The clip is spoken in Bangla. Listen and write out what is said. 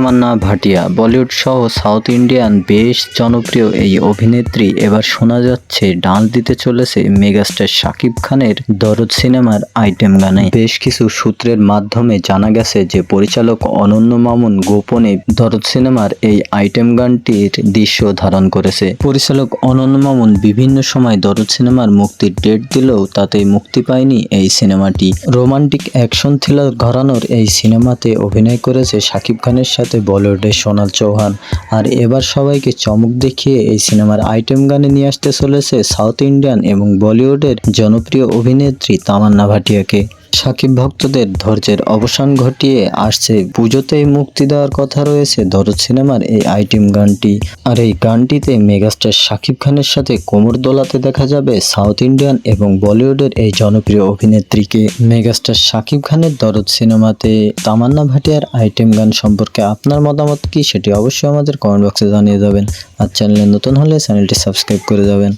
তামান্না ভাটিয়া। বলিউড সহ সাউথ ইন্ডিয়ান বেশ জনপ্রিয় এই অভিনেত্রী এবার শোনা যাচ্ছে ডান্স দিতে চলেছে মেগাস্টার শাকিব খানের দরদ সিনেমার আইটেম গানে। বেশ কিছু সূত্রের মাধ্যমে জানা গেছে যে পরিচালক অনন্য মামুন গোপনে দরদ সিনেমার এই আইটেম গানটির দৃশ্য ধারণ করেছে। পরিচালক অনন্য মামুন বিভিন্ন সময় দরদ সিনেমার মুক্তির ডেট দিলেও তাতে মুক্তি পায়নি এই সিনেমাটি। রোমান্টিক অ্যাকশন থ্রিলার ঘরানোর এই সিনেমাতে অভিনয় করেছে শাকিব খানের সাথে বলিউডের সোনাল চৌহান। আর এবার সবাইকে চমক দেখিয়ে এই সিনেমার আইটেম গানে নিয়ে আসতে চলেছে সাউথ ইন্ডিয়ান এবং বলিউডের জনপ্রিয় অভিনেত্রী তামান্না ভাটিয়াকে। শাকিব ভক্তদের ধৈর্যের অবসান ঘটিয়ে আসছে পুজোতেই মুক্তি দেওয়ার কথা রয়েছে দরদ সিনেমার এই আইটেম গানটি। আর এই গানটিতে মেগাস্টার শাকিব খানের সাথে কোমর দোলাতে দেখা যাবে সাউথ ইন্ডিয়ান এবং বলিউডের এই জনপ্রিয় অভিনেত্রীকে। মেগাস্টার শাকিব খানের দরদ সিনেমাতে তামান্না ভাটিয়ার আইটেম গান সম্পর্কে আপনার মতামত কি সেটি অবশ্যই আমাদের কমেন্ট বক্সে জানিয়ে যাবেন। আর চ্যানেলে নতুন হলে চ্যানেলটি সাবস্ক্রাইব করে যাবেন।